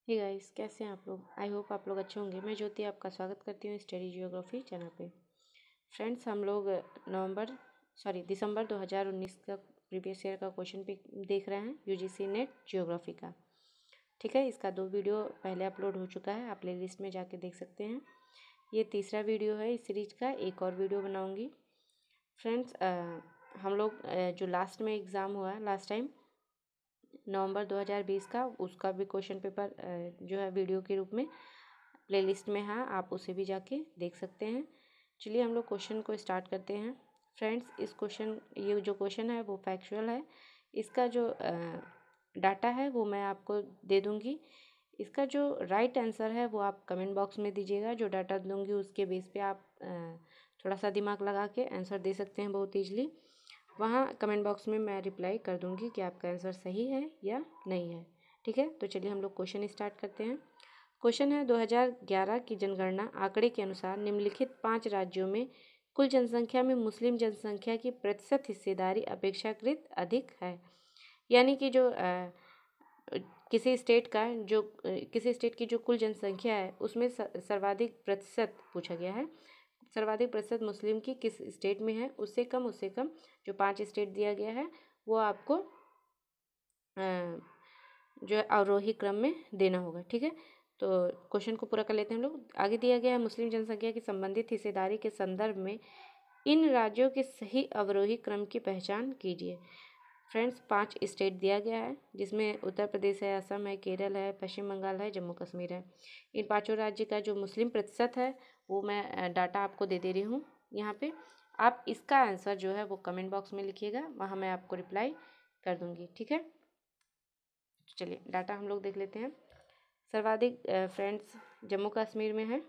Hey guys, कैसे हैं आप लोग। आई होप आप लोग अच्छे होंगे। मैं ज्योति आपका स्वागत करती हूँ स्टडी जियोग्राफी चैनल पे। फ्रेंड्स, हम लोग दिसंबर 2019 का प्रीवियस ईयर का क्वेश्चन पे देख रहे हैं, यूजीसी नेट जियोग्राफी का। ठीक है, इसका 2 वीडियो पहले अपलोड हो चुका है, आप प्ले लिस्ट में जाके देख सकते हैं। ये तीसरा वीडियो है इस सीरीज का, एक और वीडियो बनाऊँगी। फ्रेंड्स, हम लोग जो लास्ट में एग्ज़ाम हुआ है लास्ट टाइम नवंबर 2020 का, उसका भी क्वेश्चन पेपर जो है वीडियो के रूप में प्लेलिस्ट में है, आप उसे भी जाके देख सकते हैं। चलिए हम लोग क्वेश्चन को स्टार्ट करते हैं। फ्रेंड्स, ये जो क्वेश्चन है वो फैक्चुअल है। इसका जो डाटा है वो मैं आपको दे दूँगी। इसका जो राइट आंसर है वो आप कमेंट बॉक्स में दीजिएगा। जो डाटा दूँगी उसके बेस पे आप थोड़ा सा दिमाग लगा के आंसर दे सकते हैं बहुत ईजली। वहाँ कमेंट बॉक्स में मैं रिप्लाई कर दूँगी कि आपका आंसर सही है या नहीं है। ठीक है, तो चलिए हम लोग क्वेश्चन स्टार्ट करते हैं। क्वेश्चन है, 2011 की जनगणना आंकड़े के अनुसार निम्नलिखित 5 राज्यों में कुल जनसंख्या में मुस्लिम जनसंख्या की प्रतिशत हिस्सेदारी अपेक्षाकृत अधिक है। यानी कि जो किसी स्टेट की जो कुल जनसंख्या है उसमें सर्वाधिक प्रतिशत पूछा गया है। सर्वाधिक प्रतिशत मुस्लिम की किस स्टेट में है, उससे कम जो 5 स्टेट दिया गया है वो आपको जो है अवरोही क्रम में देना होगा। ठीक है, तो क्वेश्चन को पूरा कर लेते हैं हम लोग। आगे दिया गया है, मुस्लिम जनसंख्या की संबंधित हिस्सेदारी के संदर्भ में इन राज्यों के सही अवरोही क्रम की पहचान कीजिए। फ्रेंड्स, 5 स्टेट दिया गया है जिसमें उत्तर प्रदेश है, असम है, केरल है, पश्चिम बंगाल है, जम्मू कश्मीर है। इन 5 राज्य का जो मुस्लिम प्रतिशत है वो मैं डाटा आपको दे रही हूँ यहाँ पे। आप इसका आंसर जो है वो कमेंट बॉक्स में लिखिएगा, वहाँ मैं आपको रिप्लाई कर दूँगी। ठीक है, चलिए डाटा हम लोग देख लेते हैं। सर्वाधिक फ्रेंड्स जम्मू कश्मीर में है,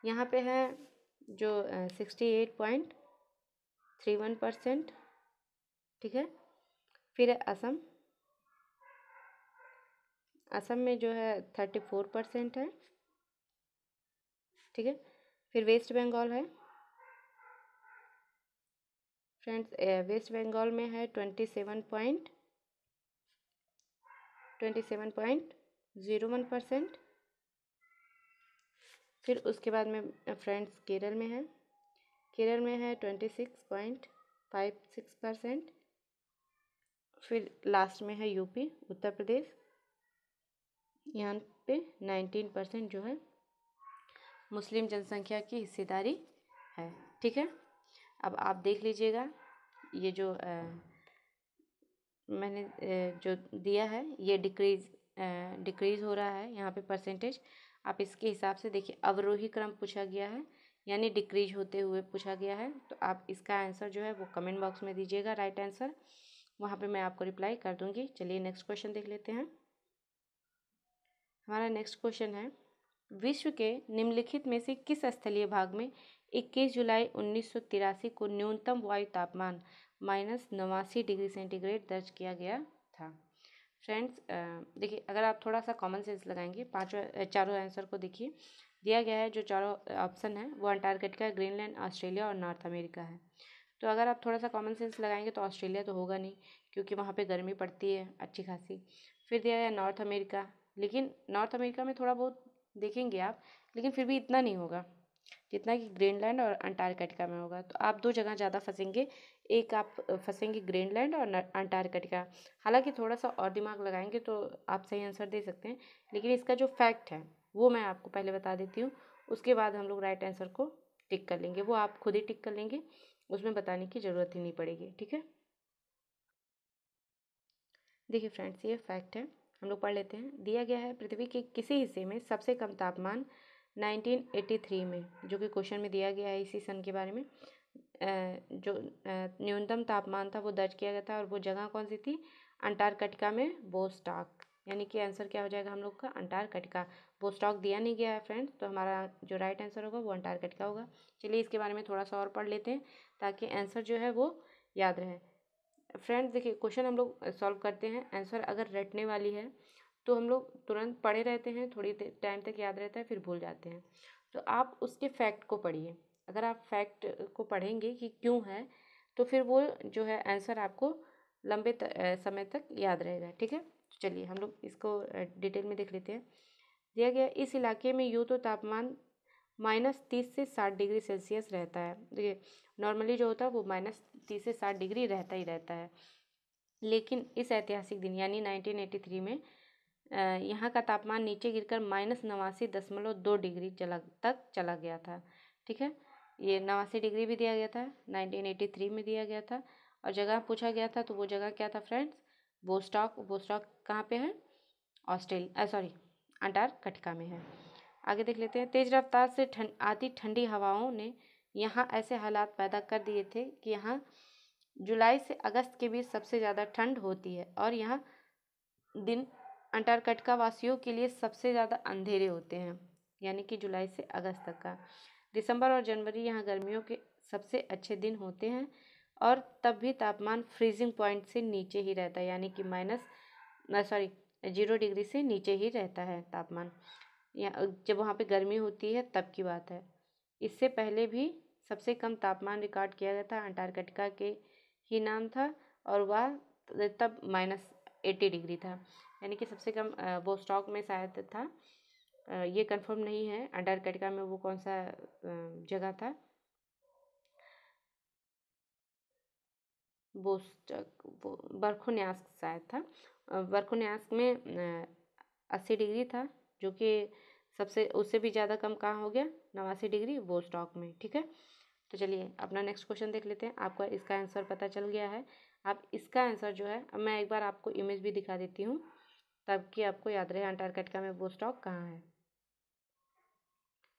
यहाँ पे है जो 68.31%। ठीक है, फिर है असम में जो है 34% है। ठीक है, फिर वेस्ट बंगाल है। फ्रेंड्स, वेस्ट बंगाल में है 27.01%। फिर उसके बाद में फ्रेंड्स केरल में है 26.56%। फिर लास्ट में है यूपी उत्तर प्रदेश, यहाँ पे 19% जो है मुस्लिम जनसंख्या की हिस्सेदारी है। ठीक है, अब आप देख लीजिएगा ये जो मैंने जो दिया है ये डिक्रीज़ हो रहा है यहाँ पे परसेंटेज। आप इसके हिसाब से देखिए, अवरोही क्रम पूछा गया है यानी डिक्रीज होते हुए पूछा गया है। तो आप इसका आंसर जो है वो कमेंट बॉक्स में दीजिएगा, राइट आंसर, वहाँ पे मैं आपको रिप्लाई कर दूँगी। चलिए नेक्स्ट क्वेश्चन देख लेते हैं। हमारा नेक्स्ट क्वेश्चन है, विश्व के निम्नलिखित में से किस स्थलीय भाग में 21 जुलाई 1983 को न्यूनतम वायु तापमान -89 डिग्री सेंटीग्रेड दर्ज किया गया था। फ्रेंड्स, देखिए, अगर आप थोड़ा सा कॉमन सेंस लगाएंगे, चारों आंसर को देखिए, दिया गया है जो चारों ऑप्शन है वो अंटार्कटिका, ग्रीनलैंड, ऑस्ट्रेलिया और नॉर्थ अमेरिका है। तो अगर आप थोड़ा सा कॉमन सेंस लगाएंगे तो ऑस्ट्रेलिया तो होगा नहीं, क्योंकि वहाँ पे गर्मी पड़ती है अच्छी खासी। फिर दिया है नॉर्थ अमेरिका, लेकिन नॉर्थ अमेरिका में थोड़ा बहुत देखेंगे आप, लेकिन फिर भी इतना नहीं होगा जितना कि ग्रीनलैंड और अंटार्कटिका में होगा। तो आप 2 जगह ज़्यादा फंसेंगे, एक आप फंसेंगे ग्रीनलैंड और अंटार्कटिका। हालांकि थोड़ा सा और दिमाग लगाएंगे तो आप सही आंसर दे सकते हैं, लेकिन इसका जो फैक्ट है वो मैं आपको पहले बता देती हूँ, उसके बाद हम लोग राइट आंसर को टिक कर लेंगे। वो आप खुद ही टिक कर लेंगे, उसमें बताने की ज़रूरत ही नहीं पड़ेगी। ठीक है, देखिए फ्रेंड्स, ये फैक्ट है, हम लोग पढ़ लेते हैं। दिया गया है, पृथ्वी के किसी हिस्से में सबसे कम तापमान 1983 में, जो कि क्वेश्चन में दिया गया है इसी सन के बारे में, जो न्यूनतम तापमान था वो दर्ज किया गया था, और वो जगह कौन सी थी, अंटार्कटिका में बोस्टॉक। यानी कि आंसर क्या हो जाएगा हम लोग का, अंटार्कटिका। बोस्टॉक दिया नहीं गया है फ्रेंड्स, तो हमारा जो राइट आंसर होगा वो अंटार्कटिका होगा। चलिए इसके बारे में थोड़ा सा और पढ़ लेते हैं ताकि आंसर जो है वो याद रहे। फ्रेंड्स, देखिए, क्वेश्चन हम लोग सॉल्व करते हैं, आंसर अगर रटने वाली है तो हम लोग तुरंत पढ़े रहते हैं, थोड़ी टाइम तक याद रहता है, फिर भूल जाते हैं। तो आप उसके फैक्ट को पढ़िए। अगर आप फैक्ट को पढ़ेंगे कि क्यों है, तो फिर वो जो है आंसर आपको लंबे समय तक याद रहेगा। ठीक है, चलिए हम लोग इसको डिटेल में देख लेते हैं। दिया गया इस इलाके में यूँ तो तापमान -30 से 60 डिग्री सेल्सियस रहता है। देखिए नॉर्मली जो होता है वो -30 से 60 डिग्री रहता ही रहता है, लेकिन इस ऐतिहासिक दिन यानी 1983 में यहाँ का तापमान नीचे गिरकर -89.2 डिग्री तक चला गया था। ठीक है, ये 89 डिग्री भी दिया गया था, 1983 में दिया गया था। और जगह पूछा गया था तो वो जगह क्या था फ्रेंड्स? वोस्टॉक। वोस्टॉक कहाँ पे है? अंटार्कटिका में है। आगे देख लेते हैं। तेज रफ्तार से आती ठंडी हवाओं ने यहाँ ऐसे हालात पैदा कर दिए थे कि यहाँ जुलाई से अगस्त के बीच सबसे ज़्यादा ठंड होती है और यहाँ दिन अंटार्कटिका वासियों के लिए सबसे ज़्यादा अंधेरे होते हैं, यानी कि जुलाई से अगस्त तक का। दिसंबर और जनवरी यहाँ गर्मियों के सबसे अच्छे दिन होते हैं और तब भी तापमान फ्रीजिंग पॉइंट से नीचे ही रहता है, यानी कि 0 डिग्री से नीचे ही रहता है तापमान। जब वहाँ पे गर्मी होती है तब की बात है। इससे पहले भी सबसे कम तापमान रिकॉर्ड किया गया था, अंटार्कटिका के ही नाम था और वह तब -80 डिग्री था, यानी कि सबसे कम वोस्टॉक में शायद था। ये कंफर्म नहीं है अंटार्कटिका में वो कौन सा जगह था। बरखोन्यास्क शायद था। बरखोन्यास्क में 80 डिग्री था, जो कि सबसे उससे भी ज़्यादा कम कहाँ हो गया? 89 डिग्री वोस्टॉक में। ठीक है, तो चलिए अपना नेक्स्ट क्वेश्चन देख लेते हैं। आपका इसका आंसर पता चल गया है। आप इसका आंसर जो है, अब मैं एक बार आपको इमेज भी दिखा देती हूँ ताकि आपको याद रहे अंटार्कटिका में वोस्टॉक कहाँ है।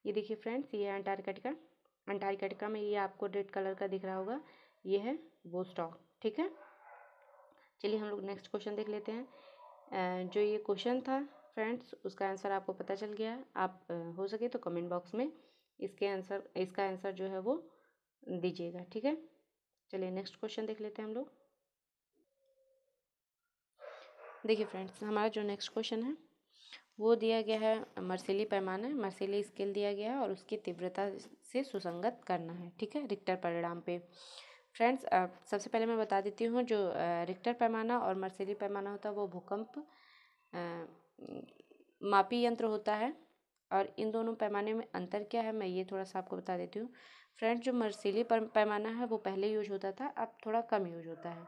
ये देखिए फ्रेंड्स, ये है अंटार्कटिका। अंटार्कटिका में ये आपको रेड कलर का दिख रहा होगा, ये है वोस्टॉक। ठीक है, चलिए हम लोग नेक्स्ट क्वेश्चन देख लेते हैं। जो ये क्वेश्चन था फ्रेंड्स, उसका आंसर आपको पता चल गया है। आप हो सके तो कमेंट बॉक्स में इसका आंसर जो है वो दीजिएगा। ठीक है, चलिए नेक्स्ट क्वेश्चन देख लेते हैं हम लोग। देखिए फ्रेंड्स, हमारा जो नेक्स्ट क्वेश्चन है वो दिया गया है मर्सिली पैमाना, मर्सिली स्केल दिया गया है और उसकी तीव्रता से सुसंगत करना है। ठीक है, रिक्टर परिणाम पे। फ्रेंड्स सबसे पहले मैं बता देती हूँ, जो रिक्टर पैमाना और मर्सिली पैमाना होता है वो भूकंप मापी यंत्र होता है। और इन दोनों पैमाने में अंतर क्या है, मैं ये थोड़ा सा आपको बता देती हूँ। फ्रेंड्स, जो मर्सिली पैमाना है वो पहले यूज होता था, अब थोड़ा कम यूज होता है।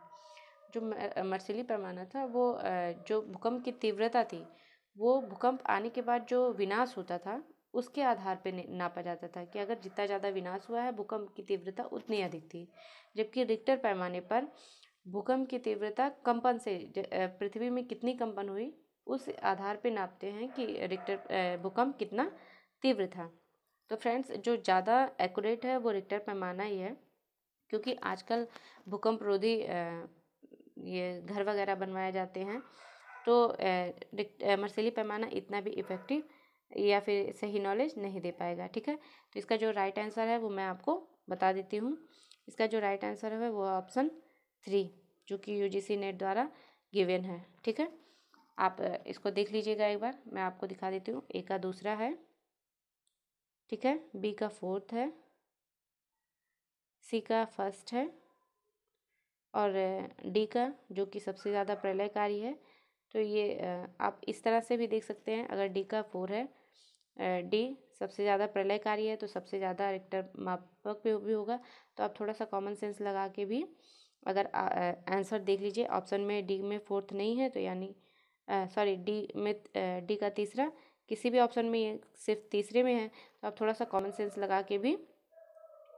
जो मर्सिली पैमाना था वो जो भूकंप की तीव्रता थी वो भूकंप आने के बाद जो विनाश होता था उसके आधार पे नापा जाता था कि अगर जितना ज़्यादा विनाश हुआ है भूकंप की तीव्रता उतनी अधिक थी। जबकि रिक्टर पैमाने पर भूकंप की तीव्रता कंपन से पृथ्वी में कितनी कंपन हुई उस आधार पे नापते हैं कि रिक्टर भूकंप कितना तीव्र था। तो फ्रेंड्स, जो ज़्यादा एक्यूरेट है वो रिक्टर पैमाना ही है, क्योंकि आजकल भूकंप रोधी ये घर वगैरह बनवाए जाते हैं, तो मर्सिली पैमाना इतना भी इफ़ेक्टिव या फिर सही नॉलेज नहीं दे पाएगा। ठीक है, तो इसका जो राइट आंसर है वो मैं आपको बता देती हूँ। इसका जो राइट आंसर है वो ऑप्शन 3, जो कि यूजीसी नेट द्वारा गिवन है। ठीक है, आप इसको देख लीजिएगा एक बार, मैं आपको दिखा देती हूँ। ए का दूसरा है, ठीक है, बी का फोर्थ है, सी का फर्स्ट है और डी का जो कि सबसे ज़्यादा प्रलयकारी है। तो ये आप इस तरह से भी देख सकते हैं, अगर डी का 4 है, डी सबसे ज़्यादा प्रलयकारी है तो सबसे ज़्यादा रिक्टर मापक भी होगा। तो आप थोड़ा सा कॉमन सेंस लगा के भी अगर आंसर देख लीजिए, ऑप्शन में डी में फोर्थ नहीं है तो यानी डी का तीसरा किसी भी ऑप्शन में ये सिर्फ तीसरे में है, तो आप थोड़ा सा कॉमन सेंस लगा के भी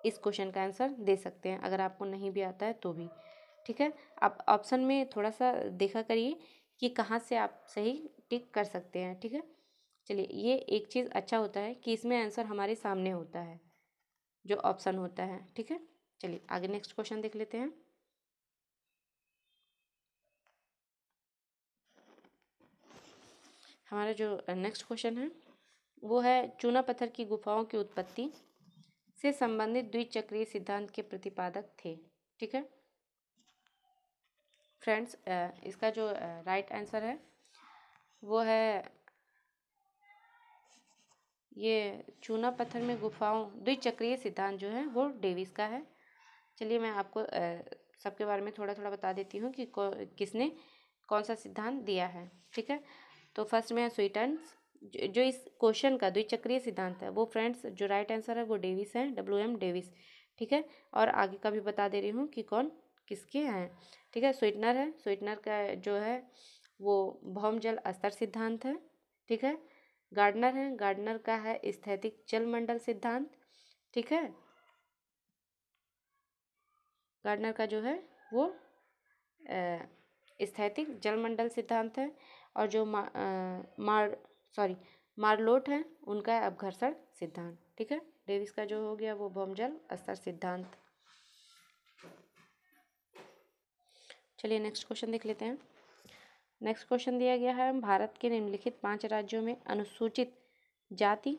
इस क्वेश्चन का आंसर दे सकते हैं अगर आपको नहीं भी आता है तो भी। ठीक है, आप ऑप्शन में थोड़ा सा देखा करिए कि कहाँ से आप सही टिक कर सकते हैं। ठीक है, चलिए ये एक चीज़ अच्छा होता है कि इसमें आंसर हमारे सामने होता है जो ऑप्शन होता है। ठीक है, चलिए आगे नेक्स्ट क्वेश्चन देख लेते हैं। हमारा जो नेक्स्ट क्वेश्चन है वो है चूना पत्थर की गुफाओं की उत्पत्ति से संबंधित द्विचक्रीय सिद्धांत के प्रतिपादक थे। ठीक है फ्रेंड्स, इसका जो राइट आंसर है वो है ये चूना पत्थर में गुफाओं द्विचक्रीय सिद्धांत जो है वो डेविस का है। चलिए मैं आपको सबके बारे में थोड़ा थोड़ा बता देती हूँ कि किसने कौन सा सिद्धांत दिया है। ठीक है, तो फर्स्ट में है स्वीटन्स। जो इस क्वेश्चन का द्विचक्रीय सिद्धांत है वो फ्रेंड्स जो राइट आंसर है वो डेविस है, WM डेविस। ठीक है, और आगे का भी बता दे रही हूँ कि कौन किसके हैं। ठीक है, स्वीटनर है, स्वीटनर का जो है वो भौमजल स्तर सिद्धांत है। ठीक है, गार्डनर है, गार्डनर का है स्थैतिक जलमंडल सिद्धांत। ठीक है, गार्डनर का जो है वो स्थैतिक जलमंडल सिद्धांत है। और जो मार्लोट है उनका है अपघर्षण सिद्धांत। ठीक है, डेविस का जो हो गया वो भौमजल स्तर सिद्धांत। चलिए नेक्स्ट क्वेश्चन देख लेते हैं। नेक्स्ट क्वेश्चन दिया गया है, भारत के निम्नलिखित 5 राज्यों में अनुसूचित जाति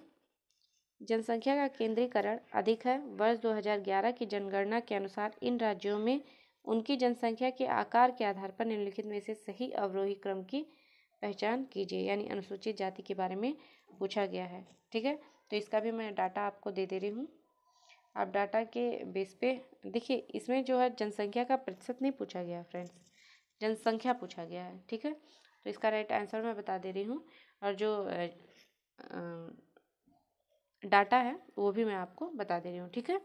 जनसंख्या का केंद्रीकरण अधिक है। वर्ष 2011 की जनगणना के अनुसार इन राज्यों में उनकी जनसंख्या के आकार के आधार पर निम्नलिखित में से सही अवरोही क्रम की पहचान कीजिए। यानी अनुसूचित जाति के बारे में पूछा गया है। ठीक है, तो इसका भी मैं डाटा आपको दे रही हूँ। आप डाटा के बेस पे देखिए, इसमें जो है जनसंख्या का प्रतिशत नहीं पूछा गया फ्रेंड्स, जनसंख्या पूछा गया है। ठीक है, तो इसका राइट आंसर मैं बता दे रही हूँ, और जो डाटा है वो भी मैं आपको बता दे रही हूँ। ठीक है,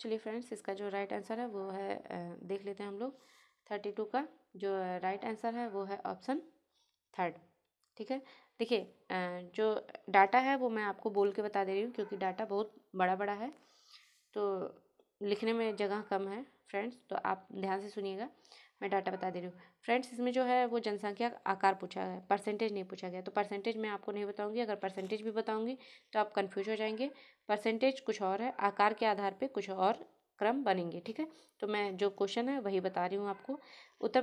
चलिए फ्रेंड्स, इसका जो राइट आंसर है वो है देख लेते हैं हम लोग। 32 का जो राइट आंसर है वो है ऑप्शन थर्ड। ठीक है, देखिए जो डाटा है वो मैं आपको बोल के बता दे रही हूँ, क्योंकि डाटा बहुत बड़ा बड़ा है तो लिखने में जगह कम है फ्रेंड्स, तो आप ध्यान से सुनिएगा, मैं डाटा बता दे रही हूँ फ्रेंड्स। इसमें जो है वो जनसंख्या आकार पूछा है, परसेंटेज नहीं पूछा गया। तो परसेंटेज मैं आपको नहीं बताऊंगी, अगर परसेंटेज भी बताऊंगी तो आप कंफ्यूज हो जाएंगे। परसेंटेज कुछ और है, आकार के आधार पे कुछ और क्रम बनेंगे। ठीक है, तो मैं जो क्वेश्चन है वही बता रही हूँ आपको। उत्तर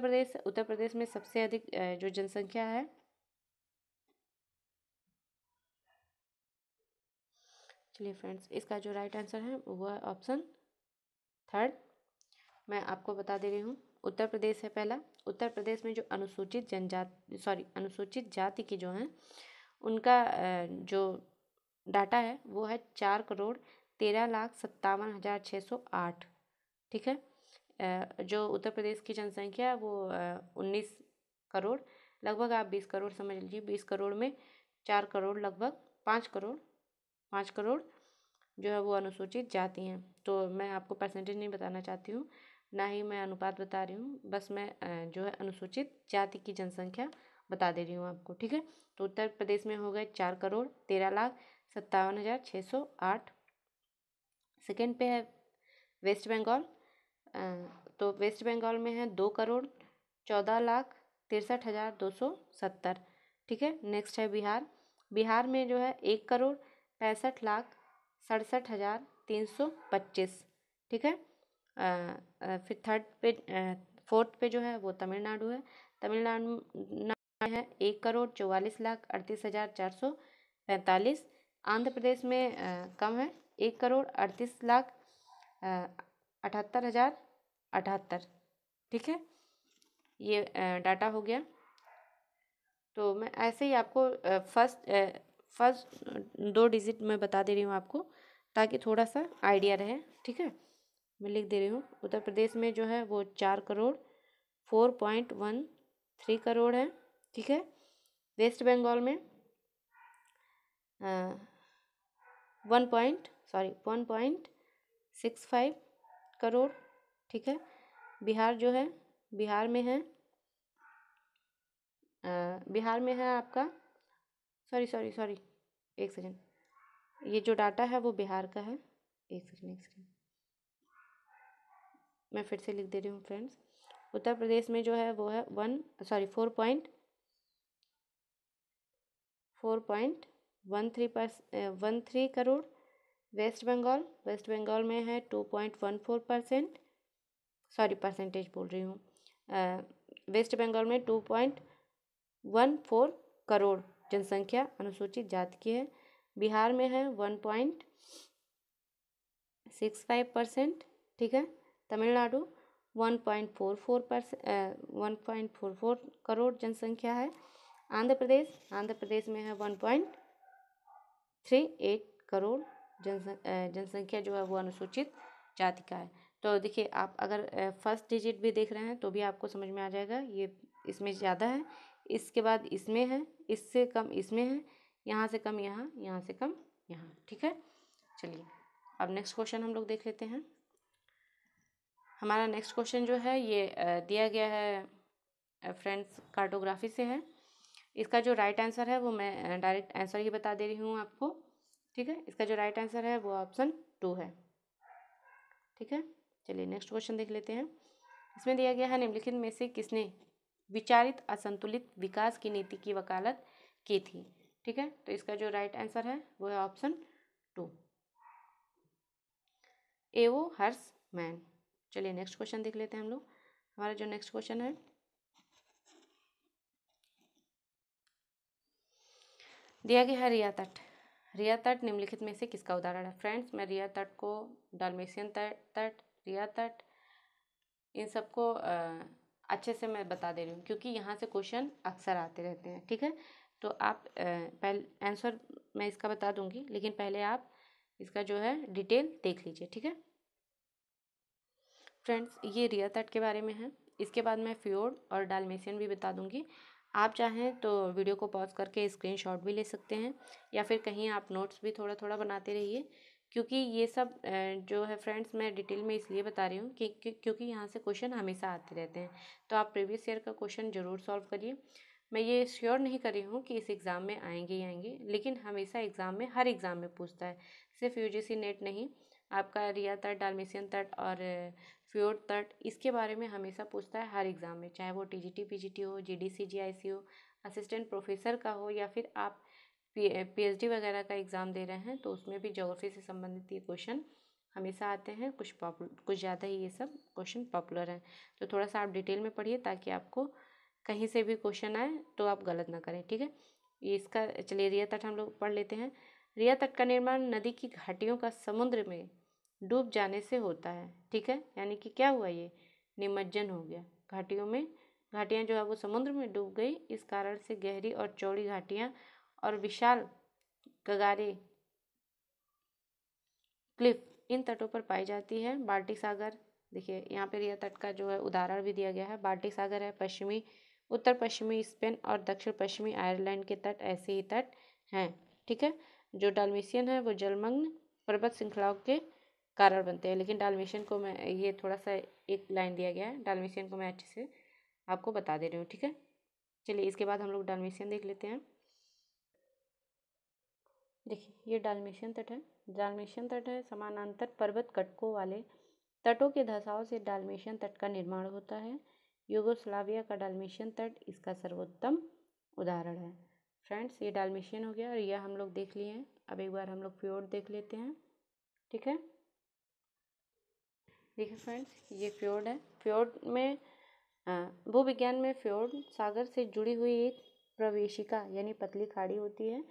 प्रदेश में सबसे अधिक जो जनसंख्या है, चलिए फ्रेंड्स, इसका जो राइट आंसर है वो है ऑप्शन थर्ड। मैं आपको बता दे रही हूँ, उत्तर प्रदेश है पहला। उत्तर प्रदेश में जो अनुसूचित जाति के जो हैं उनका जो डाटा है वो है 4,13,57,608। ठीक है, जो उत्तर प्रदेश की जनसंख्या है वो 19 करोड़, लगभग आप 20 करोड़ समझ लीजिए। 20 करोड़ में 4 करोड़, लगभग 5 करोड़ जो है वो अनुसूचित जाति हैं। तो मैं आपको परसेंटेज नहीं बताना चाहती हूँ, ना ही मैं अनुपात बता रही हूँ, बस मैं जो है अनुसूचित जाति की जनसंख्या बता दे रही हूँ आपको। ठीक है, तो उत्तर प्रदेश में हो गए 4,13,57,608। सेकेंड पे है वेस्ट बंगाल। तो वेस्ट बंगाल में है 2,14,63,270। ठीक है, नेक्स्ट है बिहार। बिहार में जो है 1,65,67,325। ठीक है, फिर फोर्थ पे जो है वो तमिलनाडु है। तमिलनाडु में है 1,44,38,445। आंध्र प्रदेश में कम है, 1,38,78,078। ठीक है, ये डाटा हो गया। तो मैं ऐसे ही आपको फर्स्ट 2 डिजिट मैं बता दे रही हूँ आपको, ताकि थोड़ा सा आइडिया रहे। ठीक है, मैं लिख दे रही हूँ। उत्तर प्रदेश में जो है वो 4,04,13 करोड़ है। ठीक है, वेस्ट बंगाल में 1.65 करोड़। ठीक है, बिहार जो है, बिहार में है आपका, सॉरी, एक सेकेंड, ये जो डाटा है वो बिहार का है। एक सेकेंड, मैं फिर से लिख दे रही हूँ फ्रेंड्स। उत्तर प्रदेश में जो है वो है 4.13 करोड़। वेस्ट बंगाल में है 2.14%, सॉरी परसेंटेज बोल रही हूँ। वेस्ट बंगाल में 2.14 करोड़ जनसंख्या अनुसूचित जाति की है। बिहार में है 1.65%। ठीक है, तमिलनाडु 1.44 करोड़ जनसंख्या है। आंध्र प्रदेश में है 1.38 करोड़ जनसंख्या जो है वो अनुसूचित जाति का है। तो देखिए आप अगर फर्स्ट डिजिट भी देख रहे हैं तो भी आपको समझ में आ जाएगा, ये इसमें ज़्यादा है, इसके बाद इसमें है, इससे कम इसमें है, यहाँ से कम यहाँ, यहाँ से कम यहाँ। ठीक है, चलिए अब नेक्स्ट क्वेश्चन हम लोग देख लेते हैं। हमारा नेक्स्ट क्वेश्चन जो है ये दिया गया है फ्रेंड्स कार्टोग्राफी से है। इसका जो राइट आंसर है वो मैं डायरेक्ट आंसर ही बता दे रही हूँ आपको। ठीक है, इसका जो राइट आंसर है वो ऑप्शन 2 है। ठीक है, चलिए नेक्स्ट क्वेश्चन देख लेते हैं। इसमें दिया गया है निम्नलिखित में से किसने विचारित असंतुलित विकास की नीति की वकालत की थी। ठीक है, तो इसका जो राइट आंसर है वो है ऑप्शन 2, एवो हर्समैन। चलिए नेक्स्ट क्वेश्चन देख लेते हैं हम लोग। हमारा जो नेक्स्ट क्वेश्चन है दिया गया है रिया तट। रिया तट निम्नलिखित में से किसका उदाहरण है। फ्रेंड्स, मैं रिया तट को, डाल्मेशियन तट, रिया तट, इन सबको अच्छे से मैं बता दे रही हूँ क्योंकि यहाँ से क्वेश्चन अक्सर आते रहते हैं। ठीक है, तो आप पहले आंसर मैं इसका बता दूंगी, लेकिन पहले आप इसका जो है डिटेल देख लीजिए। ठीक है फ्रेंड्स, ये रिया तट के बारे में है। इसके बाद मैं फ्योर्ड और डाल्मेशियन भी बता दूंगी। आप चाहें तो वीडियो को पॉज करके स्क्रीनशॉट भी ले सकते हैं, या फिर कहीं आप नोट्स भी थोड़ा थोड़ा बनाते रहिए, क्योंकि ये सब जो है फ्रेंड्स मैं डिटेल में इसलिए बता रही हूँ क्योंकि यहाँ से क्वेश्चन हमेशा आते रहते हैं। तो आप प्रीवियस ईयर का क्वेश्चन ज़रूर सॉल्व करिए। मैं ये श्योर नहीं कर रही हूँ कि इस एग्ज़ाम में आएंगे ही आएंगे, लेकिन हमेशा एग्ज़ाम में, हर एग्ज़ाम में पूछता है, सिर्फ यूजीसी नेट नहीं, आपका रिया तट, डाल्मेशियन तट और फ्योर्ड तट, इसके बारे में हमेशा पूछता है हर एग्ज़ाम में, चाहे वो टीजीटी पीजीटी हो, जीडीसी जीआईसी हो, असिस्टेंट प्रोफेसर का हो, या फिर आप पीएचडी वगैरह का एग्ज़ाम दे रहे हैं तो उसमें भी ज्योग्राफी से संबंधित ये क्वेश्चन हमेशा आते हैं। कुछ ज़्यादा ही ये सब क्वेश्चन पॉपुलर हैं, तो थोड़ा सा आप डिटेल में पढ़िए ताकि आपको कहीं से भी क्वेश्चन आए तो आप गलत ना करें। ठीक है, ये इसका, चलिए रिया तट हम लोग पढ़ लेते हैं। रिया तट का निर्माण नदी की घाटियों का समुद्र में डूब जाने से होता है। ठीक है, यानी कि क्या हुआ, ये निमज्जन हो गया, घाटियों में, घाटियाँ जो है वो समुद्र में डूब गई। इस कारण से गहरी और चौड़ी घाटियाँ और विशाल गगारे, क्लिफ इन तटों पर पाई जाती है। बाल्टिक सागर, देखिए यहाँ पे रिया तट का जो है उदाहरण भी दिया गया है। बाल्टिक सागर है, पश्चिमी, उत्तर पश्चिमी स्पेन और दक्षिण पश्चिमी आयरलैंड के तट ऐसे ही तट हैं। ठीक है, जो डाल्मेशियन है वो जलमग्न पर्वत श्रृंखलाओं के कारण बनते हैं, लेकिन डाल्मेशियन को मैं, ये थोड़ा सा एक लाइन दिया गया है, डाल्मेशियन को मैं अच्छे से आपको बता दे रही हूँ। ठीक है, चलिए इसके बाद हम लोग डाल्मेशियन देख लेते हैं। देखिए ये डाल्मेशियन तट है। डाल्मेशियन तट है समानांतर पर्वत कटकों वाले तटों के धंसाव से डाल्मेशियन तट का निर्माण होता है। यूगोस्लाविया का डाल्मेशियन तट इसका सर्वोत्तम उदाहरण है। फ्रेंड्स, ये डाल्मेशियन हो गया और यह हम लोग देख लिए हैं। अब एक बार हम लोग फ्योर्ड देख लेते हैं। ठीक है, देखिए फ्रेंड्स, ये फ्योर्ड है। फ्योर्ड में भूविज्ञान में फ्योर्ड सागर से जुड़ी हुई एक प्रवेशिका यानी पतली खाड़ी होती है।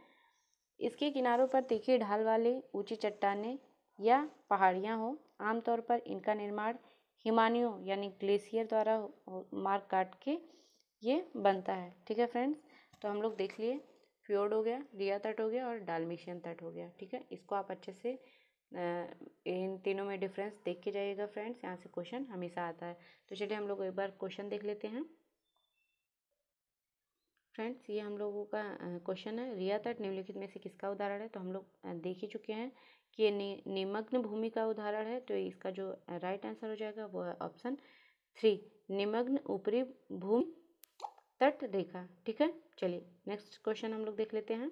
इसके किनारों पर तीखी ढाल वाले ऊंची चट्टानें या पहाड़ियाँ हो। आमतौर पर इनका निर्माण हिमानियों यानी ग्लेशियर द्वारा मार्ग काट के ये बनता है। ठीक है फ्रेंड्स, तो हम लोग देख लिए, फ्योर्ड हो गया, रिया तट हो गया और डाल्मेशियन तट हो गया। ठीक है, इसको आप अच्छे से इन तीनों में डिफरेंस देख के जाइएगा फ्रेंड्स, यहाँ से क्वेश्चन हमेशा आता है। तो चलिए हम लोग एक बार क्वेश्चन देख लेते हैं। फ्रेंड्स, ये हम लोगों का क्वेश्चन है, रिया तट निम्नलिखित में से किसका उदाहरण है। तो हम लोग देख ही चुके हैं कि ये निमग्न भूमि का उदाहरण है, तो इसका जो राइट आंसर हो जाएगा वो है ऑप्शन 3, निमग्न ऊपरी भूमि तट रेखा। ठीक है, चलिए नेक्स्ट क्वेश्चन हम लोग देख लेते हैं।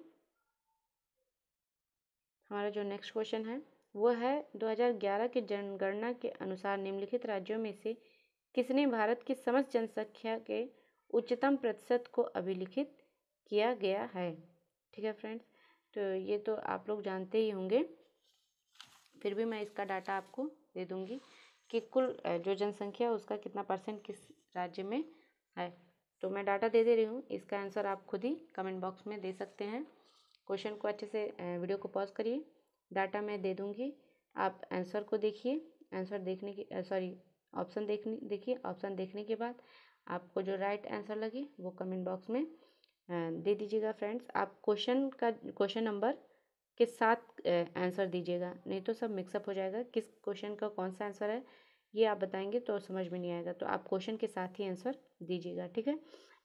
हमारा जो नेक्स्ट क्वेश्चन है वो है 2011 की जनगणना के अनुसार निम्नलिखित राज्यों में से किसने भारत की समस्त जनसंख्या के उच्चतम प्रतिशत को अभिलिखित किया गया है। ठीक है फ्रेंड्स, तो ये तो आप लोग जानते ही होंगे, फिर भी मैं इसका डाटा आपको दे दूंगी कि कुल जो जनसंख्या उसका कितना परसेंट किस राज्य में है। तो मैं डाटा दे रही हूँ, इसका आंसर आप खुद ही कमेंट बॉक्स में दे सकते हैं। क्वेश्चन को अच्छे से वीडियो को पॉज करिए, डाटा मैं दे दूंगी, आप आंसर को देखिए। आंसर देखने की ऑप्शन देखिए, ऑप्शन देखने के बाद आपको जो राइट आंसर लगे वो कमेंट बॉक्स में दे दीजिएगा। फ्रेंड्स, आप क्वेश्चन नंबर के साथ आंसर दीजिएगा, नहीं तो सब मिक्सअप हो जाएगा, किस क्वेश्चन का कौन सा आंसर है ये आप बताएंगे तो समझ में नहीं आएगा, तो आप क्वेश्चन के साथ ही आंसर दीजिएगा, ठीक है।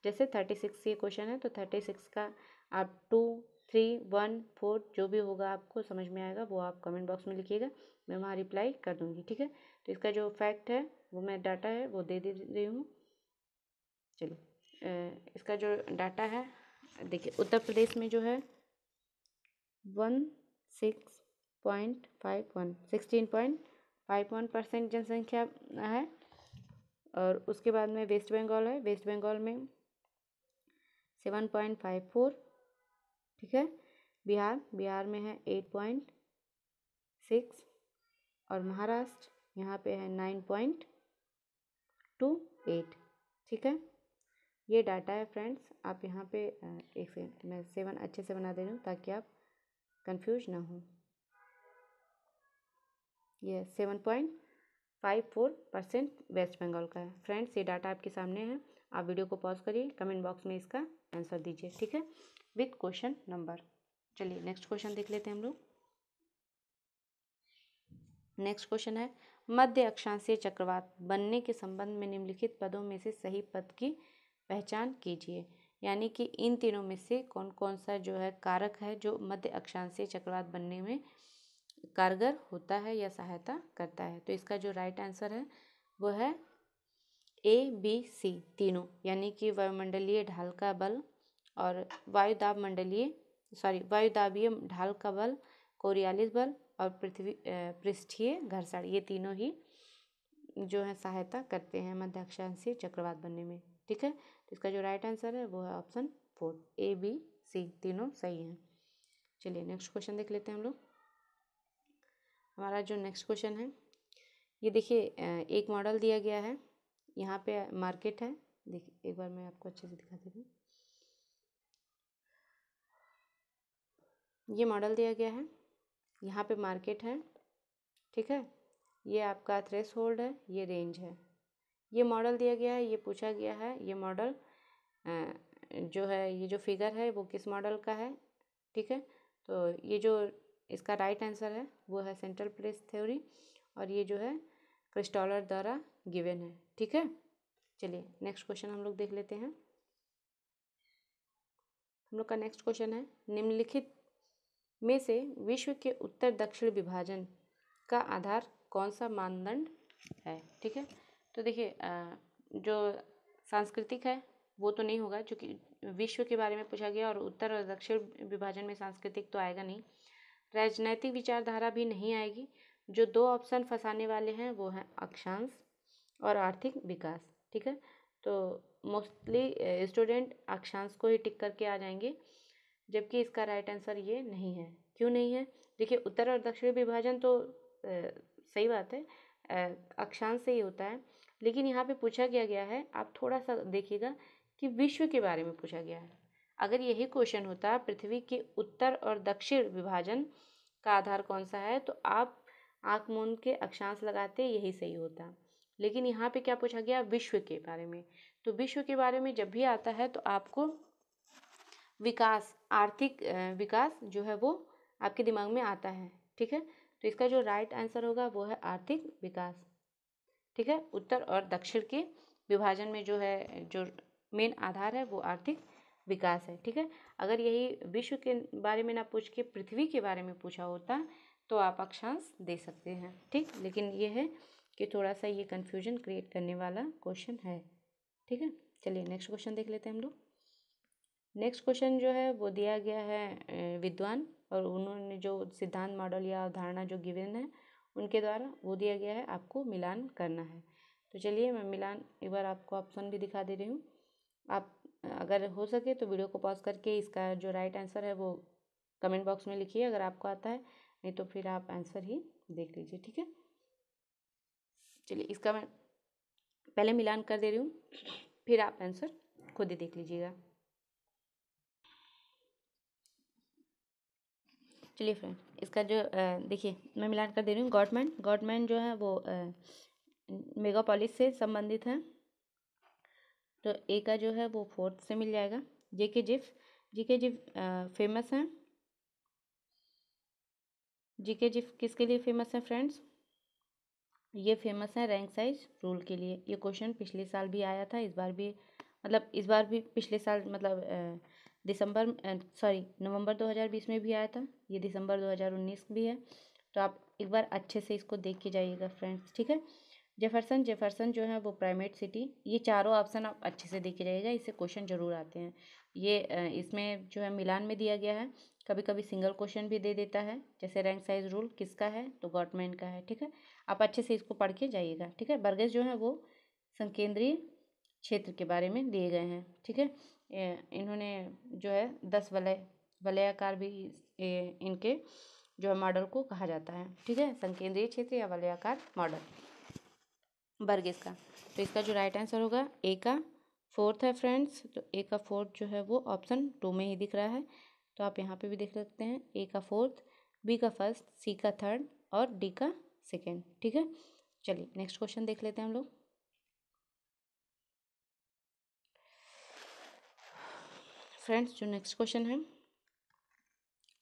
जैसे 36 ये क्वेश्चन है तो 36 का आप 2, 3, 1, 4 जो भी होगा आपको समझ में आएगा वो आप कमेंट बॉक्स में लिखिएगा, मैं वहाँ रिप्लाई कर दूँगी, ठीक है। तो इसका जो फैक्ट है वो मैं डाटा है वो दे रही हूँ। चलिए इसका जो डाटा है देखिए, उत्तर प्रदेश में जो है 16.51% जनसंख्या है। और उसके बाद में वेस्ट बंगाल है, वेस्ट बंगाल में 7.54, ठीक है। बिहार में है 8.6 और महाराष्ट्र यहाँ पे है 9.28, ठीक है। ये डाटा है फ्रेंड्स। आप यहाँ पे एक सेकंड मैं 7 अच्छे से बना दे रही हूँ ताकि आप कंफ्यूज ना हो। ये 7.54% वेस्ट बंगाल का है फ्रेंड्स। ये डाटा आपके सामने है, आप वीडियो को पॉज करिए, कमेंट बॉक्स में इसका आंसर दीजिए, ठीक है, विथ क्वेश्चन नंबर। चलिए नेक्स्ट क्वेश्चन देख लेते हैं हम लोग। नेक्स्ट क्वेश्चन है, मध्य अक्षांशीय चक्रवात बनने के संबंध में निम्नलिखित पदों में से सही पद की पहचान कीजिए। यानी कि इन तीनों में से कौन कौन सा जो है कारक है जो मध्य अक्षांशीय चक्रवात बनने में कारगर होता है या सहायता करता है। तो इसका जो राइट आंसर है वो है ABC तीनों, यानी कि वायुमंडलीय ढाल का बल और वायुदाबीय ढाल का बल, कोरियालिस बल और पृष्ठीय घर्षण, ये तीनों ही जो है सहायता करते हैं मध्य अक्षांशीय चक्रवात बनने में, ठीक है। तो इसका जो राइट आंसर है वो है ऑप्शन 4 ABC तीनों सही हैं। चलिए नेक्स्ट क्वेश्चन देख लेते हैं हम लोग। हमारा जो नेक्स्ट क्वेश्चन है ये देखिए, एक मॉडल दिया गया है, यहाँ पे मार्केट है, देखिए एक बार मैं आपको अच्छे से दिखा देती हूँ। ये मॉडल दिया गया है, यहाँ पे मार्केट है, ठीक है। ये आपका थ्रेश होल्ड है, ये रेंज है। ये मॉडल दिया गया है, ये पूछा गया है, ये मॉडल जो है, ये जो फिगर है वो किस मॉडल का है, ठीक है। तो ये जो इसका राइट आंसर है वो है सेंट्रल प्लेस थ्योरी, और ये जो है क्रिस्टॉलर द्वारा गिवन है, ठीक है। चलिए नेक्स्ट क्वेश्चन हम लोग देख लेते हैं। हम लोग का नेक्स्ट क्वेश्चन है, निम्नलिखित में से विश्व के उत्तर दक्षिण विभाजन का आधार कौन सा मानदंड है, ठीक है। तो देखिए जो सांस्कृतिक है वो तो नहीं होगा, क्योंकि विश्व के बारे में पूछा गया और उत्तर और दक्षिण विभाजन में सांस्कृतिक तो आएगा नहीं। राजनैतिक विचारधारा भी नहीं आएगी। जो दो ऑप्शन फंसाने वाले हैं वो हैं अक्षांश और आर्थिक विकास, ठीक है। तो मोस्टली स्टूडेंट अक्षांश को ही टिक करके आ जाएंगे, जबकि इसका राइट आंसर ये नहीं है। क्यों नहीं है? देखिए उत्तर और दक्षिण विभाजन तो सही बात है, अक्षांश से ही होता है, लेकिन यहाँ पे पूछा गया है, आप थोड़ा सा देखिएगा कि विश्व के बारे में पूछा गया है। अगर यही क्वेश्चन होता पृथ्वी के उत्तर और दक्षिण विभाजन का आधार कौन सा है, तो आप आँख मूंद के अक्षांश लगाते, यही सही होता। लेकिन यहाँ पे क्या पूछा गया? विश्व के बारे में। तो विश्व के बारे में जब भी आता है तो आपको विकास, आर्थिक विकास जो है वो आपके दिमाग में आता है, ठीक है। तो इसका जो राइट आंसर होगा वो है आर्थिक विकास, ठीक है। उत्तर और दक्षिण के विभाजन में जो है, जो मेन आधार है वो आर्थिक विकास है, ठीक है। अगर यही विश्व के बारे में ना पूछ के पृथ्वी के बारे में पूछा होता तो आप अक्षांश दे सकते हैं, ठीक। लेकिन ये है कि थोड़ा सा ये कन्फ्यूजन क्रिएट करने वाला क्वेश्चन है, ठीक है। चलिए नेक्स्ट क्वेश्चन देख लेते हैं हम लोग। नेक्स्ट क्वेश्चन जो है वो दिया गया है विद्वान, और उन्होंने जो सिद्धांत, मॉडल या अवधारणा जो गिवन है उनके द्वारा वो दिया गया है, आपको मिलान करना है। तो चलिए मैं मिलान एक बार आपको ऑप्शन भी दिखा दे रही हूँ। आप अगर हो सके तो वीडियो को पॉज करके इसका जो राइट आंसर है वो कमेंट बॉक्स में लिखिए अगर आपको आता है, नहीं तो फिर आप आंसर ही देख लीजिए, ठीक है। चलिए इसका मैं पहले मिलान कर दे रही हूँ, फिर आप आंसर खुद ही देख लीजिएगा। चलिए फ्रेंड, इसका जो देखिए मैं मिलान कर दे रही हूँ। गॉटमैन जो है वो मेगापोलिस से संबंधित है, तो ए का जो है वो 4th से मिल जाएगा। जीके जिफ फेमस हैं। जीके जिफ किसके लिए फेमस है फ्रेंड्स? ये फेमस है रैंक साइज रूल के लिए। ये क्वेश्चन पिछले साल भी आया था, इस बार भी मतलब इस बार भी पिछले साल मतलब नवंबर 2020 में भी आया था। ये दिसंबर 2019 भी है, तो आप एक बार अच्छे से इसको देख के जाइएगा फ्रेंड्स, ठीक है। जेफरसन जो है वो प्राइमेट सिटी। ये चारों ऑप्शन आप अच्छे से देख के जाइएगा, इससे क्वेश्चन जरूर आते हैं। ये इसमें जो है मिलान में दिया गया है, कभी कभी सिंगल क्वेश्चन भी दे देता है। जैसे रैंक साइज रूल किसका है, तो गॉटमैन का है, ठीक है। आप अच्छे से इसको पढ़ के जाइएगा, ठीक है। बर्गेस जो है वो संकेंद्रीय क्षेत्र के बारे में दिए गए हैं, ठीक है। इन्होंने जो है 10 वलयाकार भी इनके जो है मॉडल को कहा जाता है, ठीक है। संकेंद्रीय क्षेत्र या वलयाकार मॉडल बर्गेस का। तो इसका जो राइट आंसर होगा ए का फोर्थ है फ्रेंड्स। तो ए का फोर्थ जो है वो ऑप्शन 2 में ही दिख रहा है, तो आप यहाँ पे भी देख सकते हैं। ए का फोर्थ, बी का फर्स्ट, सी का थर्ड और डी का सेकेंड, ठीक है। चलिए नेक्स्ट क्वेश्चन देख लेते हैं हम लोग। फ्रेंड्स जो नेक्स्ट क्वेश्चन है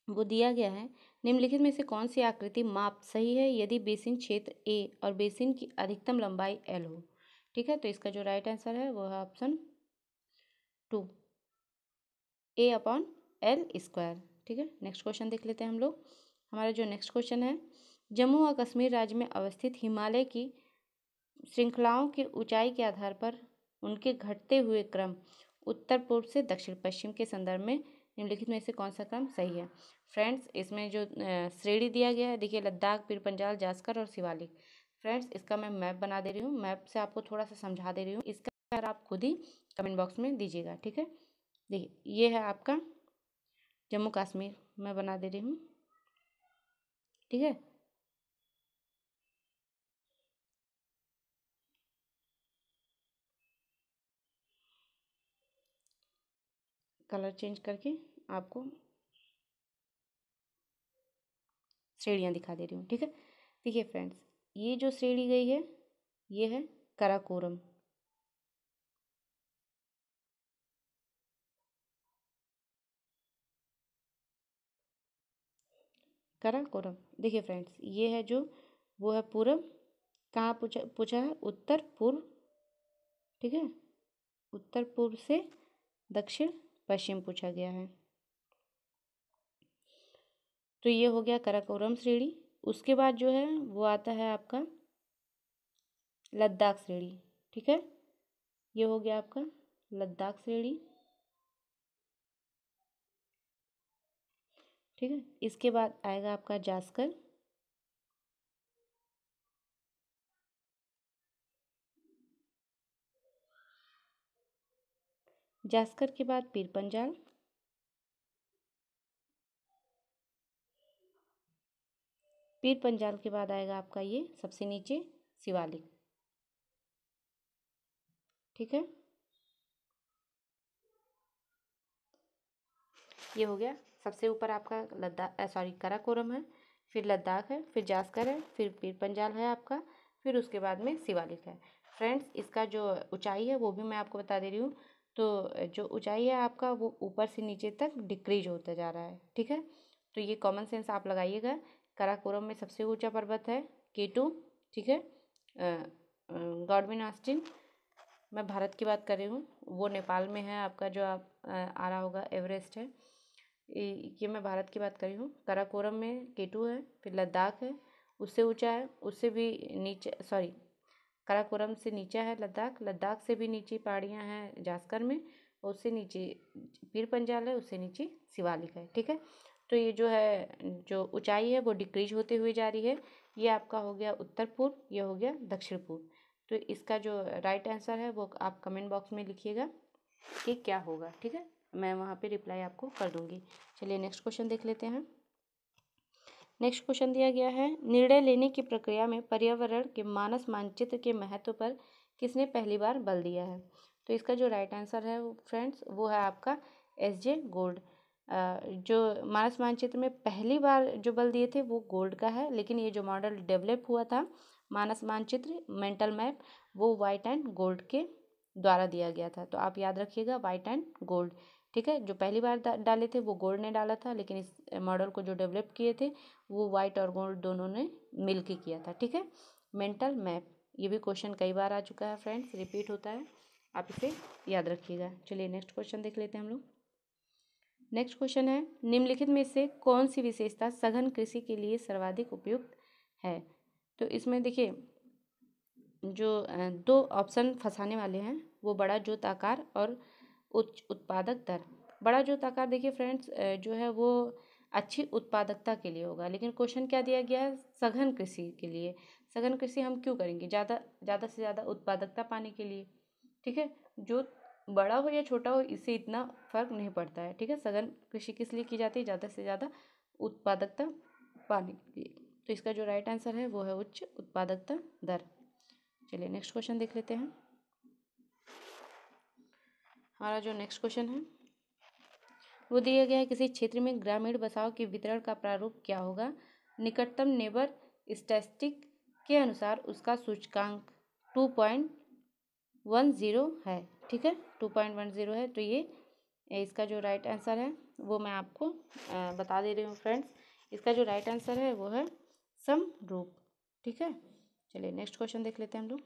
वो दिया गया है, निम्नलिखित में से कौन सी आकृति माप सही है यदि बेसिन क्षेत्र ए और बेसिन की अधिकतम लंबाई एल हो, ठीक है। तो इसका जो राइट आंसर है वो है ऑप्शन 2, A/L², ठीक है। नेक्स्ट क्वेश्चन देख लेते हैं हम लोग। हमारा जो नेक्स्ट क्वेश्चन है, जम्मू व कश्मीर राज्य में अवस्थित हिमालय की श्रृंखलाओं की ऊंचाई के आधार पर उनके घटते हुए क्रम उत्तर पूर्व से दक्षिण पश्चिम के संदर्भ में निम्नलिखित में से कौन सा क्रम सही है। फ्रेंड्स इसमें जो श्रेणी दिया गया है, देखिए लद्दाख, पीर पंजाल, जास्कर और शिवालिक। फ्रेंड्स इसका मैं मैप बना दे रही हूँ, मैप से आपको थोड़ा सा समझा दे रही हूँ, इसका आंसर आप खुद ही कमेंट बॉक्स में दीजिएगा, ठीक है। देखिए ये है आपका जम्मू कश्मीर, मैं बना दे रही हूँ, ठीक है। कलर चेंज करके आपको श्रेणियाँ दिखा दे रही हूँ, ठीक है। देखिए फ्रेंड्स ये जो श्रेणी गई है ये है काराकोरम, काराकोरम। देखिए फ्रेंड्स ये है जो वो है पूर्व, कहाँ पूछा पूछा है, उत्तर पूर्व, ठीक है। उत्तर पूर्व से दक्षिण पश्चिम पूछा गया है, तो ये हो गया काराकोरम श्रेणी। उसके बाद जो है वो आता है आपका लद्दाख श्रेणी, ठीक है। ये हो गया आपका लद्दाख श्रेणी, ठीक है। इसके बाद आएगा आपका जास्कर, जास्कर के बाद पीर पंजाल, पीर पंजाल के बाद आएगा आपका ये सबसे नीचे शिवालिक, ठीक है। ये हो गया सबसे ऊपर आपका काराकोरम है, फिर लद्दाख है, फिर जास्कर है, फिर पीर पंजाल है आपका, फिर उसके बाद में शिवालिक है। फ्रेंड्स इसका जो ऊंचाई है वो भी मैं आपको बता दे रही हूँ। तो जो ऊंचाई है आपका वो ऊपर से नीचे तक डिक्रीज होता जा रहा है, ठीक है। तो ये कॉमन सेंस आप लगाइएगा। काराकोरम में सबसे ऊंचा पर्वत है K2, ठीक है। गॉडविन ऑस्टिन, मैं भारत की बात कर रही हूँ, वो नेपाल में है आपका, जो आप आ रहा होगा एवरेस्ट है। ये मैं भारत की बात कर रही हूँ। काराकोरम में K2 है, फिर लद्दाख है, उससे ऊंचा है, उससे भी नीचे काराकोरम से नीचा है लद्दाख, लद्दाख से भी नीचे पहाड़ियाँ हैं जास्कर में, और उससे नीचे पीर पंजाल है, उससे नीचे शिवालिक है, ठीक है। तो ये जो है जो ऊंचाई है वो डिक्रीज होते हुए जा रही है। ये आपका हो गया उत्तर पूर्व, ये हो गया दक्षिण पूर्व। तो इसका जो राइट आंसर है वो आप कमेंट बॉक्स में लिखिएगा कि क्या होगा, ठीक है। मैं वहाँ पे रिप्लाई आपको कर दूँगी। चलिए नेक्स्ट क्वेश्चन देख लेते हैं। नेक्स्ट क्वेश्चन दिया गया है, निर्णय लेने की प्रक्रिया में पर्यावरण के मानस मानचित्र के महत्व पर किसने पहली बार बल दिया है। तो इसका जो राइट आंसर है फ्रेंड्स वो है आपका SJ गोल्ड। जो मानस मानचित्र में पहली बार जो बल दिए थे वो गोल्ड का है, लेकिन ये जो मॉडल डेवलप हुआ था मानस मानचित्र मेंटल मैप, वो वाइट एंड गोल्ड के द्वारा दिया गया था। तो आप याद रखिएगा वाइट एंड गोल्ड, ठीक है। जो पहली बार डाले थे वो गोल्ड ने डाला था, लेकिन इस मॉडल को जो डेवलप किए थे वो वाइट और गोल्ड दोनों ने मिल के किया था, ठीक है। Mental map. ये भी क्वेश्चन कई बार आ चुका है फ्रेंड्स, रिपीट होता है, आप इसे याद रखिएगा। चलिए नेक्स्ट क्वेश्चन देख लेते हैं हम लोग। नेक्स्ट क्वेश्चन है, निम्नलिखित में से कौन सी विशेषता सघन कृषि के लिए सर्वाधिक उपयुक्त है। तो इसमें देखिए जो दो ऑप्शन फंसाने वाले हैं वो बड़ा जोत आकार और उच्च उत्पादक दर। बड़ा जोत आकार देखिए फ्रेंड्स जो है वो अच्छी उत्पादकता के लिए होगा, लेकिन क्वेश्चन क्या दिया गया है, सघन कृषि के लिए। सघन कृषि हम क्यों करेंगे, ज़्यादा से ज़्यादा उत्पादकता पाने के लिए। ठीक है, जो बड़ा हो या छोटा हो इससे इतना फर्क नहीं पड़ता है। ठीक है, सघन कृषि किस लिए की जाती है, ज़्यादा से ज़्यादा उत्पादकता पाने के लिए। तो इसका जो राइट आंसर है वो है उच्च उत्पादकता दर। चलिए नेक्स्ट क्वेश्चन देख लेते हैं। हमारा जो नेक्स्ट क्वेश्चन है वो दिया गया है, किसी क्षेत्र में ग्रामीण बसाव के वितरण का प्रारूप क्या होगा। निकटतम नेबर स्टैटिस्टिक के अनुसार उसका सूचकांक 2.10 है। ठीक है, 2.10 है। तो ये इसका जो राइट आंसर है वो मैं आपको बता दे रही हूँ फ्रेंड्स। इसका जो राइट आंसर है वो है समरूप। ठीक है, चलिए नेक्स्ट क्वेश्चन देख लेते हैं हम लोग।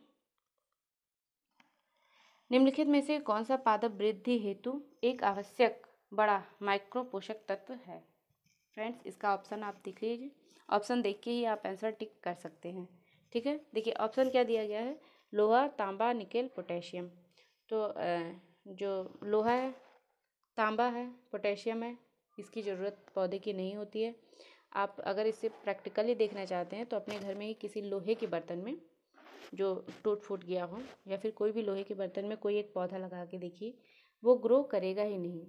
निम्नलिखित में से कौन सा पादप वृद्धि हेतु एक आवश्यक बड़ा माइक्रो पोषक तत्व है। फ्रेंड्स इसका ऑप्शन आप देख लीजिए, ऑप्शन देख के ही आप आंसर टिक कर सकते हैं। ठीक है, देखिए ऑप्शन क्या दिया गया है, लोहा, तांबा, निकेल, पोटेशियम। तो जो लोहा है, तांबा है, पोटेशियम है, इसकी ज़रूरत पौधे की नहीं होती है। आप अगर इसे प्रैक्टिकली देखना चाहते हैं तो अपने घर में ही किसी लोहे के बर्तन में जो टूट फूट गया हो या फिर कोई भी लोहे के बर्तन में कोई एक पौधा लगा के देखिए, वो ग्रो करेगा ही नहीं।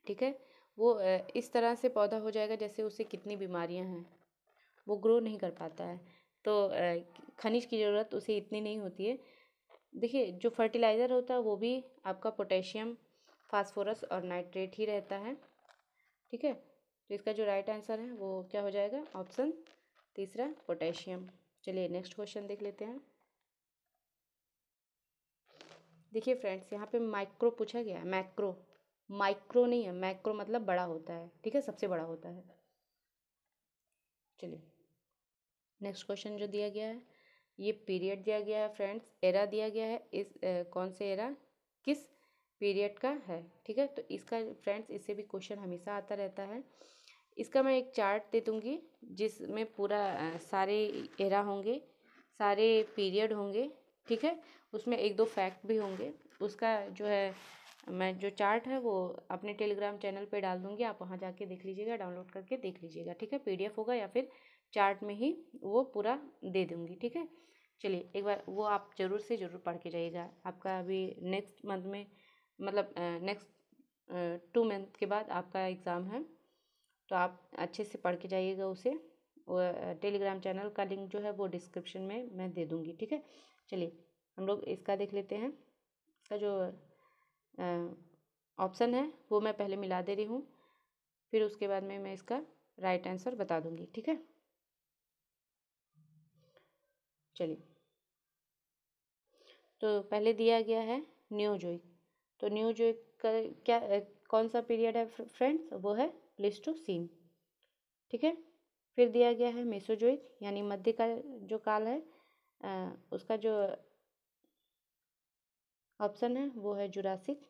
ठीक है, वो इस तरह से पौधा हो जाएगा जैसे उसे कितनी बीमारियां हैं, वो ग्रो नहीं कर पाता है। तो खनिज की ज़रूरत उसे इतनी नहीं होती है। देखिए जो फर्टिलाइज़र होता है वो भी आपका पोटेशियम, फास्फोरस और नाइट्रेट ही रहता है। ठीक है, तो इसका जो राइट आंसर है वो क्या हो जाएगा, ऑप्शन तीसरा पोटेशियम। चलिए नेक्स्ट क्वेश्चन देख लेते हैं। देखिए फ्रेंड्स यहाँ पे माइक्रो पूछा गया है, मैक्रो, माइक्रो नहीं है, मैक्रो मतलब बड़ा होता है। ठीक है, सबसे बड़ा होता है। चलिए नेक्स्ट क्वेश्चन जो दिया गया है, ये पीरियड दिया गया है फ्रेंड्स, एरा दिया गया है, इस कौन से एरा किस पीरियड का है। ठीक है, तो इसका फ्रेंड्स इससे भी क्वेश्चन हमेशा आता रहता है। इसका मैं एक चार्ट दे दूँगी जिसमें पूरा सारे एरा होंगे, सारे पीरियड होंगे। ठीक है, उसमें एक दो फैक्ट भी होंगे। उसका जो है मैं जो चार्ट है वो अपने टेलीग्राम चैनल पे डाल दूँगी, आप वहाँ जाके देख लीजिएगा, डाउनलोड करके देख लीजिएगा। ठीक है, पीडीएफ होगा या फिर चार्ट में ही वो पूरा दे दूँगी। ठीक है, चलिए एक बार वो आप ज़रूर से ज़रूर पढ़ के जाइएगा। आपका अभी नेक्स्ट मंथ में मतलब नेक्स्ट 2 मंथ के बाद आपका एग्ज़ाम है, तो आप अच्छे से पढ़ के जाइएगा उसे। टेलीग्राम चैनल का लिंक जो है वो डिस्क्रिप्शन में मैं दे दूँगी। ठीक है, चलिए हम लोग इसका देख लेते हैं। इसका जो ऑप्शन है वो मैं पहले मिला दे रही हूँ, फिर उसके बाद में मैं इसका राइट आंसर बता दूँगी। ठीक है, चलिए तो पहले दिया गया है न्यूजोइक। तो न्यूजोइक का क्या कौन सा पीरियड है फ्रेंड्स, वो है प्लीस्टोसीन। ठीक है, फिर दिया गया है मेसोजोइक यानी मध्य का जो काल है, उसका जो ऑप्शन है वो है जुरासिक।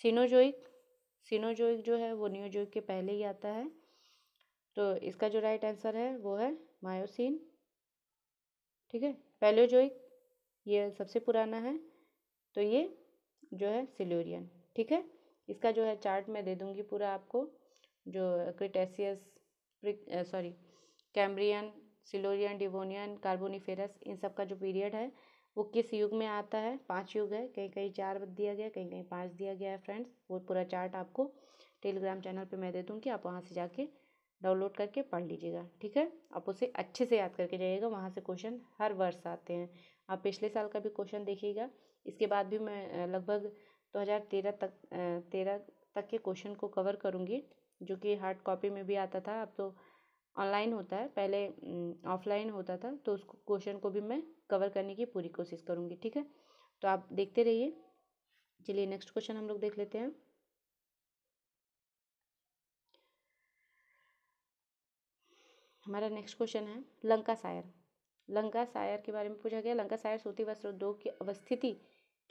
सिनोजोइक जो है वो न्यूजोइक के पहले ही आता है, तो इसका जो राइट आंसर है वो है मायोसिन। ठीक है, पैलियोजोइक ये सबसे पुराना है, तो ये जो है सिल्यूरियन। ठीक है, इसका जो है चार्ट मैं दे दूँगी पूरा आपको, जो Cretaceous Cambrian, Silurian, Devonian, Carboniferous, इन सब का जो पीरियड है वो किस युग में आता है। 5 युग है, कहीं कहीं 4 दिया गया, कहीं कहीं 5 दिया गया है फ्रेंड्स। वो पूरा चार्ट आपको टेलीग्राम चैनल पे मैं दे दूँगी, आप वहाँ से जाके डाउनलोड करके पढ़ लीजिएगा। ठीक है, आप उसे अच्छे से याद करके जाइएगा, वहाँ से क्वेश्चन हर वर्ष आते हैं। आप पिछले साल का भी क्वेश्चन देखिएगा, इसके बाद भी मैं लगभग 2013 तक के क्वेश्चन को कवर करूँगी, जो कि हार्ड कॉपी में भी आता था, अब तो ऑनलाइन होता है, पहले ऑफलाइन होता था। तो उस क्वेश्चन को भी मैं कवर करने की पूरी कोशिश करूँगी। ठीक है, तो आप देखते रहिए। चलिए नेक्स्ट क्वेश्चन हम लोग देख लेते हैं। हमारा नेक्स्ट क्वेश्चन है लंकाशायर। लंकासायर के बारे में पूछा गया। लंकासायर सूती वस्त्र उद्योग की अवस्थिति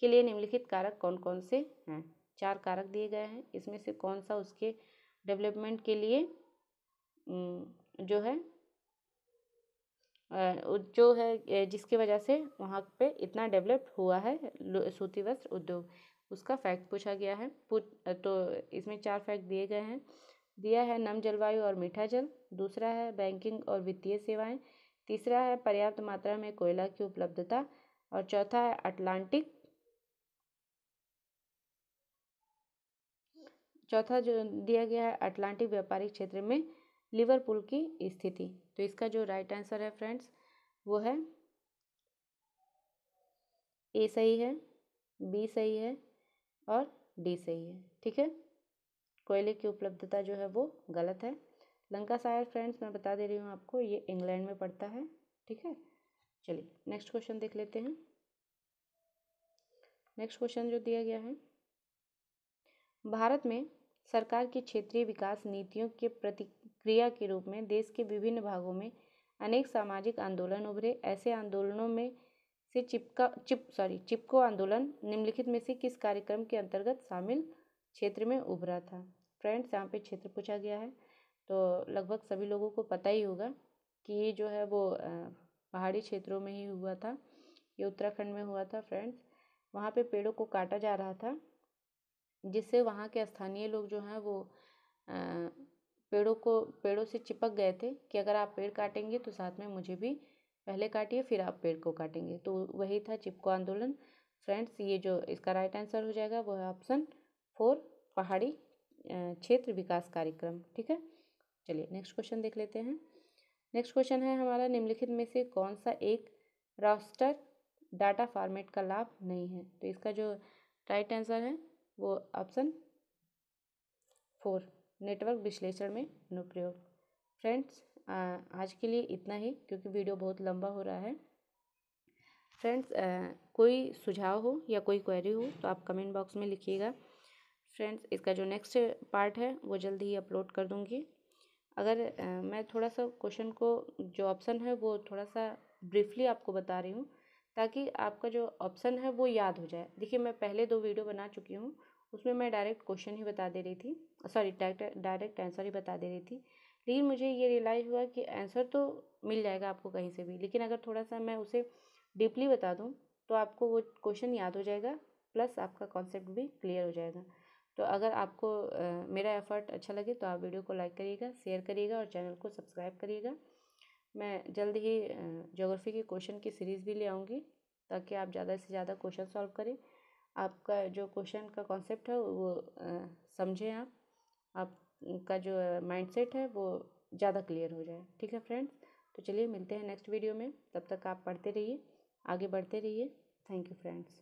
के लिए निम्नलिखित कारक कौन कौन से हैं? 4 कारक दिए गए हैं, इसमें से कौन सा उसके डेवलपमेंट के लिए जो है जिसकी वजह से वहाँ पे इतना डेवलप हुआ है सूती वस्त्र उद्योग, उसका फैक्ट पूछा गया है। तो इसमें 4 फैक्ट दिए गए हैं। दिया है नम जलवायु और मीठा जल, दूसरा है बैंकिंग और वित्तीय सेवाएं, तीसरा है पर्याप्त मात्रा में कोयला की उपलब्धता, और चौथा है चौथा जो दिया गया है अटलांटिक व्यापारिक क्षेत्र में लिवरपूल की स्थिति। तो इसका जो राइट आंसर है फ्रेंड्स वो है ए सही है, बी सही है और डी सही है। ठीक है, कोयले की उपलब्धता जो है वो गलत है। लंकासायर फ्रेंड्स मैं बता दे रही हूँ आपको, ये इंग्लैंड में पड़ता है। ठीक है, चलिए नेक्स्ट क्वेश्चन देख लेते हैं। नेक्स्ट क्वेश्चन जो दिया गया है, भारत में सरकार की क्षेत्रीय विकास नीतियों के प्रतिक्रिया के रूप में देश के विभिन्न भागों में अनेक सामाजिक आंदोलन उभरे। ऐसे आंदोलनों में से चिपको आंदोलन निम्नलिखित में से किस कार्यक्रम के अंतर्गत शामिल क्षेत्र में उभरा था? फ्रेंड्स यहाँ पे क्षेत्र पूछा गया है, तो लगभग सभी लोगों को पता ही होगा कि ये जो है वो पहाड़ी क्षेत्रों में ही हुआ था। ये उत्तराखंड में हुआ था फ्रेंड्स। वहाँ पे पेड़ों को काटा जा रहा था, जिससे वहाँ के स्थानीय लोग जो हैं वो पेड़ों से चिपक गए थे कि अगर आप पेड़ काटेंगे तो साथ में मुझे भी पहले काटिए, फिर आप पेड़ को काटेंगे। तो वही था चिपको आंदोलन। फ्रेंड्स ये जो इसका राइट आंसर हो जाएगा वो है ऑप्शन 4 पहाड़ी क्षेत्र विकास कार्यक्रम। ठीक है, चलिए नेक्स्ट क्वेश्चन देख लेते हैं। नेक्स्ट क्वेश्चन है हमारा, निम्नलिखित में से कौन सा एक रास्टर डाटा फॉर्मेट का लाभ नहीं है? तो इसका जो राइट आंसर है वो ऑप्शन 4 नेटवर्क विश्लेषण में अनुप्रयोग। फ्रेंड्स आज के लिए इतना ही, क्योंकि वीडियो बहुत लंबा हो रहा है। फ्रेंड्स कोई सुझाव हो या कोई क्वेरी हो तो आप कमेंट बॉक्स में लिखिएगा। फ्रेंड्स इसका जो नेक्स्ट पार्ट है वो जल्दी ही अपलोड कर दूँगी। अगर मैं थोड़ा सा क्वेश्चन को जो ऑप्शन है वो थोड़ा सा ब्रीफली आपको बता रही हूँ, ताकि आपका जो ऑप्शन है वो याद हो जाए। देखिए मैं पहले 2 वीडियो बना चुकी हूँ, उसमें मैं डायरेक्ट क्वेश्चन ही बता दे रही थी, सॉरी डायरेक्ट आंसर ही बता दे रही थी। लेकिन मुझे ये रियलाइज़ हुआ कि आंसर तो मिल जाएगा आपको कहीं से भी, लेकिन अगर थोड़ा सा मैं उसे डीपली बता दूँ तो आपको वो क्वेश्चन याद हो जाएगा, प्लस आपका कॉन्सेप्ट भी क्लियर हो जाएगा। तो अगर आपको मेरा एफर्ट अच्छा लगे तो आप वीडियो को लाइक करिएगा, शेयर करिएगा और चैनल को सब्सक्राइब करिएगा। मैं जल्द ही ज्योग्राफी के क्वेश्चन की सीरीज़ भी ले आऊँगी, ताकि आप ज़्यादा से ज़्यादा क्वेश्चन सॉल्व करें। आपका जो क्वेश्चन का कॉन्सेप्ट है वो समझें, आपका जो माइंडसेट है वो ज़्यादा क्लियर हो जाए। ठीक है फ्रेंड्स, तो चलिए मिलते हैं नेक्स्ट वीडियो में। तब तक आप पढ़ते रहिए, आगे बढ़ते रहिए। Thank you friends.